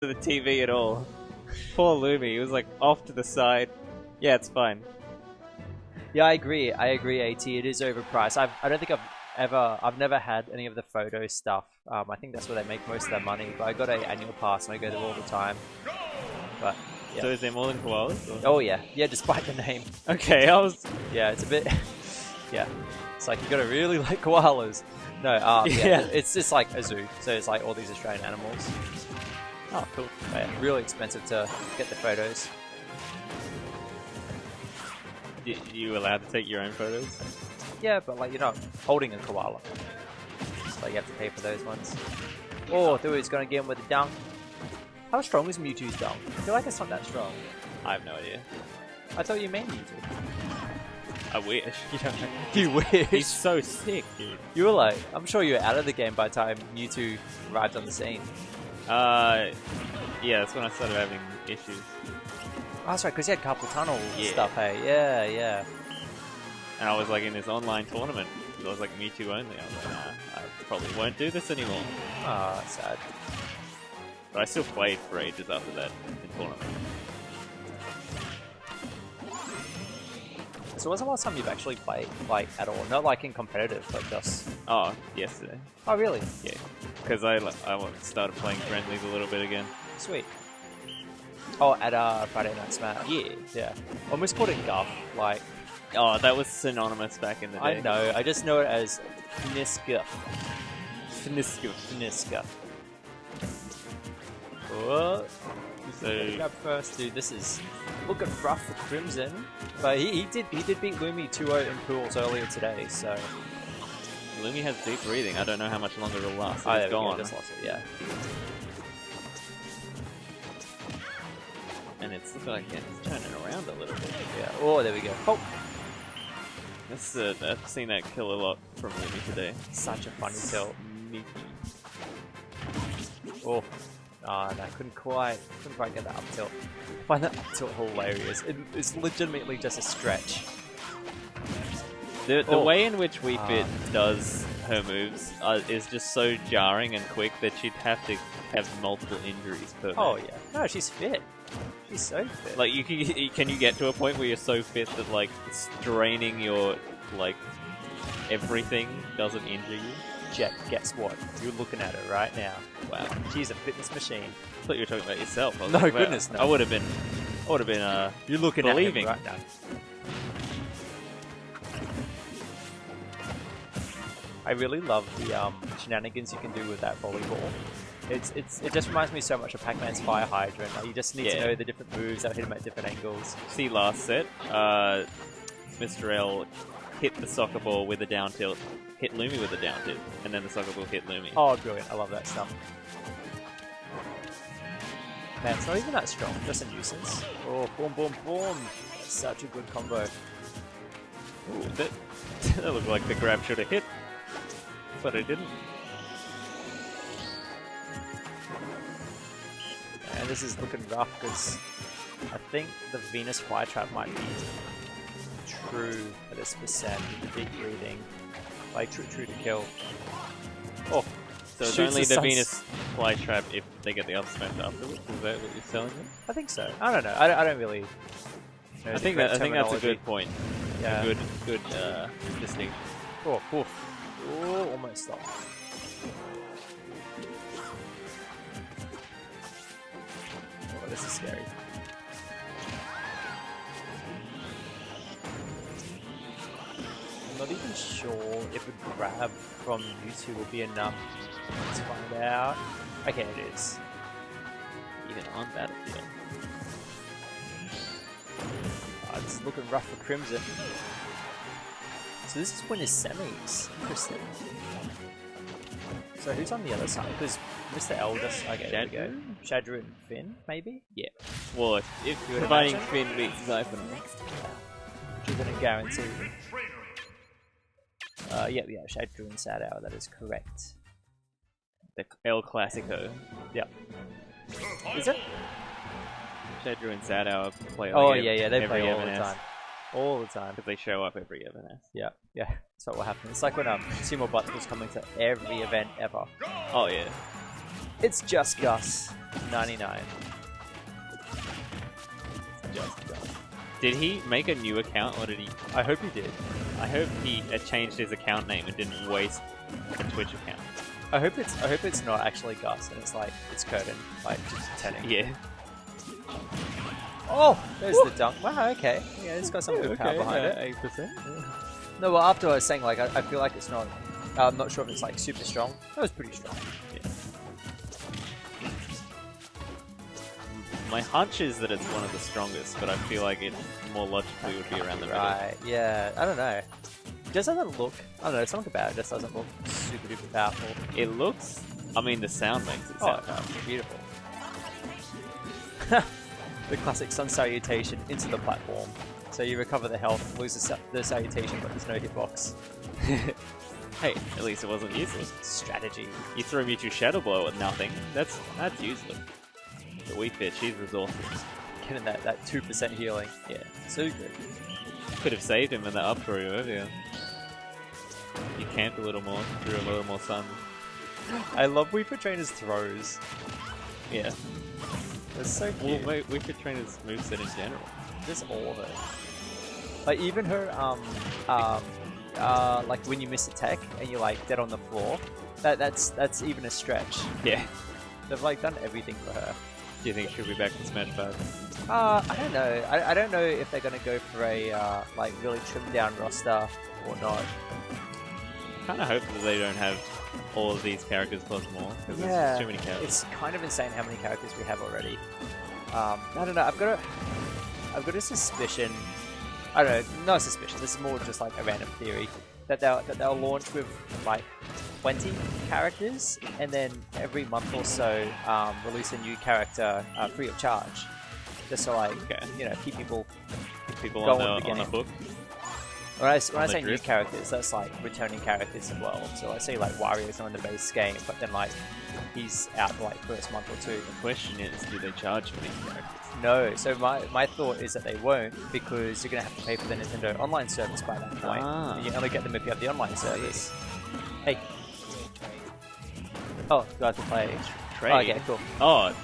to the TV at all. Poor Lumi, he was like off to the side. Yeah, it's fine. Yeah, I agree. AT. It is overpriced. I don't think I've never had any of the photo stuff. I think that's where they make most of their money. But I got an annual pass and I go there all the time. But yeah. So is there more than koalas? Or? Oh yeah, despite the name. Okay, Yeah, it's a bit. Yeah, it's like you gotta really like koalas. No, yeah, it's just like a zoo. So it's like all these Australian animals. Oh, cool. But yeah, really expensive to get the photos. You allowed to take your own photos? Yeah, but like you're not holding a koala. So like you have to pay for those ones. Oh, dude, he's gonna get him with a dunk. How strong is Mewtwo's dunk? I feel like it's not that strong. I have no idea. I thought you meant Mewtwo. I wish. You wish. He's so sick, dude. You were like, I'm sure you were out of the game by the time Mewtwo arrived on the scene. Yeah, that's when I started having issues. Oh, that's right, because he had carpal tunnel stuff, hey? Yeah. And I was like in this online tournament. I was like Mewtwo only. I was like, nah, I probably won't do this anymore. Oh, that's sad. But I still played for ages after that in tournament. So when's the last time you've actually played, like, at all? Not like in competitive, but just... Oh, yesterday. Oh, really? Yeah. Because I started playing friendlies a little bit again. Sweet. Oh, at Friday Night Smash. Yeah. Almost called it Guff, like... Oh, that was synonymous back in the day. I know, I just know it as Fniska. Fniska. What? So... Grab first, dude, this is looking rough for Crimson. But he did beat Lumi 2-0 in pools earlier today, so... Lumi has deep breathing. I don't know how much longer it'll last. Oh, It's gone. Just lost it, yeah. And it's looking like it's turning around a little bit. Yeah. Oh, there we go. Oh! I've seen that kill a lot from Lumi today. Such a funny kill. Oh. Oh, no, couldn't quite get that up tilt. I find that up tilt hilarious. It's legitimately just a stretch. The way in which Wii Fit does her moves is just so jarring and quick that she'd have to have multiple injuries per Oh match. yeah. No, she's fit. She's so fit. Like, can you get to a point where you're so fit that, like, straining your, like, everything doesn't injure you? Jet, guess what? You're looking at her right now. Wow. She's a fitness machine. I thought you were talking about yourself. I was No, like, wow. goodness, no. I would have been, You're looking believing. at him right now. I really love the shenanigans you can do with that volleyball. It just reminds me so much of Pac-Man's Fire Hydrant. Like, you just need to know the different moves that hit him at different angles. See, last set, Mr. L hit the soccer ball with a down tilt, hit Lumi with a down tilt, and then the soccer ball hit Lumi. Oh, brilliant. I love that stuff. Man, it's not even that strong. Just a nuisance. Oh, boom, boom, boom. That's such a good combo. Ooh, that looked like the grab should have hit, but it didn't. And this is looking rough because I think the Venus Fly Trap might be true at this percent with the deep breathing. Like, true to kill. Oh, so it's only the Venus Fly Trap if they get the other smash afterwards? Is that what you're telling me? I think so. I don't know. I don't really know. I think that's a good point. Yeah. A good distinction. Oh, poof. Oh, almost stopped. Oh, this is scary. I'm not even sure if a grab from YouTube will be enough. Let's find out. Okay, it is. Even on Battlefield. This is looking rough for Crimson. So this is winners semis. Interesting. So who's on the other side? Because Mr. L just... Okay, there we go. Shadru and Finn, maybe? Yeah. Well, if providing Finn beats Zyphon. Which you're going to guarantee. Yeah, Shadru and Sadow, that is correct. The El Clasico. Yep. Is it? Shadru and Sadow play they play all the time. All the time. Because they show up every event. Yeah, that's what will happen. It's like when Sumo Butts was coming to every event ever. Oh yeah. It's just Gus. 99. Just Gus. Did he make a new account or did he? I hope he did. I hope he changed his account name and didn't waste a Twitch account. I hope it's not actually Gus and it's like it's Curtin, like just turning. Yeah. Oh, there's the dunk. Wow, okay. Yeah, it's got some good power behind it. 8%. No, well, after I was saying, like, I feel like it's not. I'm not sure if it's like super strong. That was pretty strong. Yeah. My hunch is that it's one of the strongest, but I feel like it more logically would be around the middle. Right, yeah, I don't know. It just doesn't look, I don't know, something about it just doesn't look super duper powerful. It looks, I mean, the sound makes it sound powerful. Beautiful. The classic sun salutation into the platform. So you recover the health, lose the salutation, but there's no hitbox. Hey, at least it wasn't useless. Strategy. You throw Mewtwo Shadow Blow with nothing. That's useless. The Wii Fit, she's resourceful. Getting that 2% healing. Yeah, so good. Could have saved him in the up throw earlier. You camped a little more, drew a little more sun. I love Wii Fit Trainer's throws. Yeah. It's so cute. Well, Wii Fit Trainer's moveset in general. Just all of it. Like even her, like when you miss a tech and you're like dead on the floor, that's even a stretch. Yeah. They've like done everything for her. Do you think she'll be back to Smash 5? I don't know. I don't know if they're gonna go for a like really trimmed down roster or not. Kind of hope that they don't have all of these characters plus more, because there's just too many characters. It's kind of insane how many characters we have already. I don't know. I've got a suspicion. I don't know. Not a suspicion. This is more just like a random theory that they'll launch with like 20 characters, and then every month or so release a new character free of charge, just to like you know keep people on the hook. When I say new characters, that's like returning characters as well. So I say like Wario's not in the base game, but then like he's out for like first month or two. The question is, do they charge for these characters? No. So my thought is that they won't, because you're gonna have to pay for the Nintendo Online service by that point. And you only get them if you have the online service. Hey. Oh, do I have to play? Trade. Oh, okay, cool. Oh.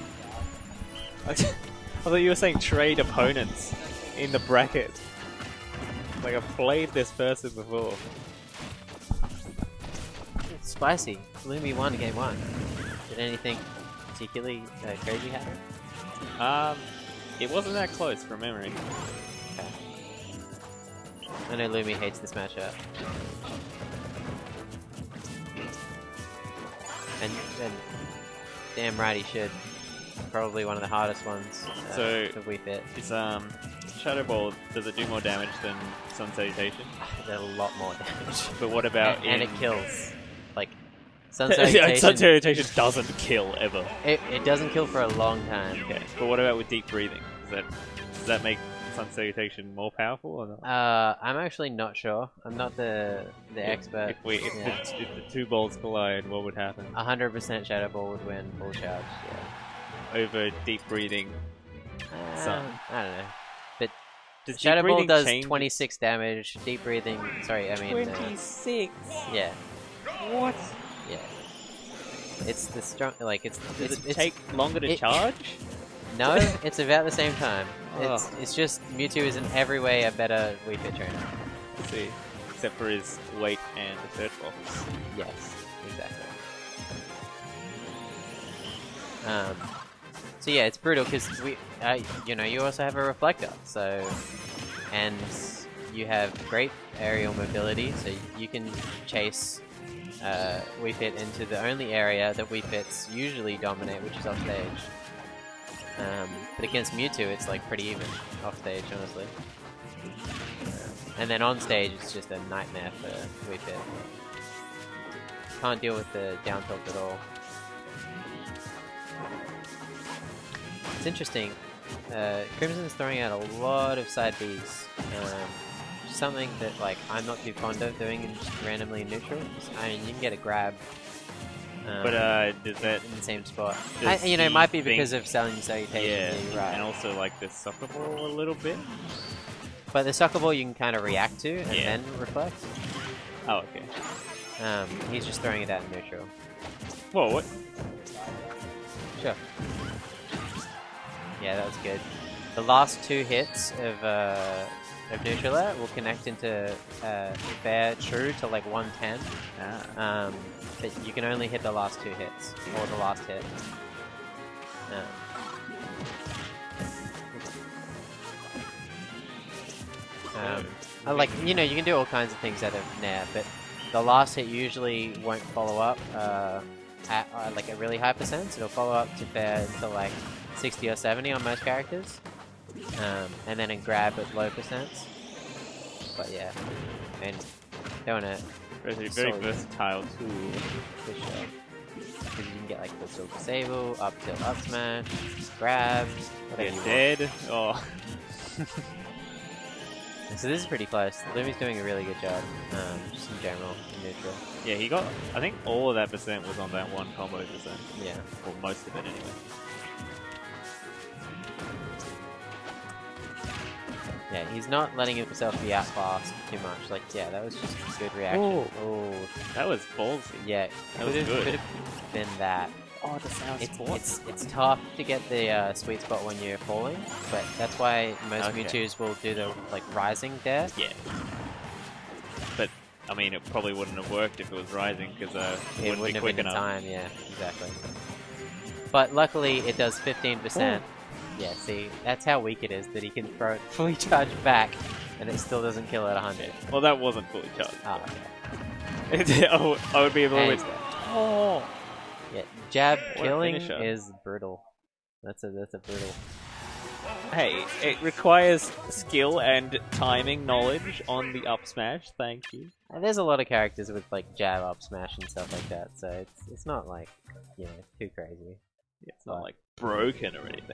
I thought you were saying trade opponents in the bracket. Like I've played this person before. It's spicy. Lumi won game 1. Did anything particularly crazy happen? It wasn't that close from memory. Okay. I know Lumi hates this matchup. And damn right he should. Probably one of the hardest ones So to Wii Fit. Is Shadow Ball, does it do more damage than Sun Salutation? It does a lot more damage. But what about and it kills. Like Sun Sun Salutation, Salutation doesn't kill ever. it doesn't kill for a long time. Okay. But what about with deep breathing? Does that make Sun Salutation more powerful or not? I'm actually not sure. I'm not the expert. If the two balls collide, what would happen? 100% Shadow Ball would win full charge. Yeah. Over deep breathing. Sun. I don't know. But Does Shadow deep Ball breathing does change? 26 damage. Deep breathing. Sorry, I mean. 26. Yeah. What? Yeah. It's the strong. Like it's. Does it take longer to charge? No, it's about the same time. Oh. It's just Mewtwo is in every way a better Wii Fit trainer. Let's see. Except for his weight and the search box. Yes, exactly. So yeah, it's brutal because you also have a reflector, so, and you have great aerial mobility, so you can chase Wii Fit into the only area that Wii Fits usually dominate, which is off stage. But against Mewtwo, it's like pretty even off stage, honestly. And then on stage, it's just a nightmare for Wii Fit. Can't deal with the down tilt at all. It's interesting. Crimson's throwing out a lot of side Bs. Something that like I'm not too fond of doing in just randomly in neutral. I mean, you can get a grab. But does that in the same spot? does It might be because of selling salutation. Yeah, you're right. and also like the soccer ball a little bit. But the soccer ball you can kind of react to and then reflect. Oh, okay. He's just throwing it out in neutral. Whoa, what? Sure. Yeah, that was good. The last 2 hits of neutral air will connect into fair true to like 110. But you can only hit the last 2 hits, or the last hit. Like, you know, you can do all kinds of things out of Nair, but the last hit usually won't follow up at like a really high percent. It'll follow up to fair to like 60 or 70 on most characters, and then a grab at low percents. But yeah, and don't wanna Very versatile tool. for sure. Because you can get like full tilt disable, up tilt up smash, grab, whatever you want. Dead. Oh. So this is pretty close. Lumi's doing a really good job, just in general, in neutral. Yeah, he got. I think all of that percent was on that one combo percent. Yeah. Or most of it anyway. Yeah, he's not letting himself be outclassed too much. Like, yeah, that was just a good reaction. Oh, That was ballsy. yeah, That was good. could have been that. Oh, the sound It's tough to get the sweet spot when you're falling, but that's why most Okay. Mewtwo's will do the like rising there. Yeah. But I mean, it probably wouldn't have worked if it was rising because It wouldn't wouldn't be have quick been in enough. time. Yeah, exactly. But luckily, it does 15%. Yeah, see, that's how weak it is, that he can throw it fully charged back, and it still doesn't kill at 100. Well, that wasn't fully charged. Oh, okay. I would be a little And bit. he's dead. Oh. Yeah, jab What a killing finisher. is brutal. That's a brutal. Hey, it requires skill and timing knowledge on the up smash. Thank you. And there's a lot of characters with like jab up smash and stuff like that, so it's not like, you know, too crazy. It's not like broken or anything.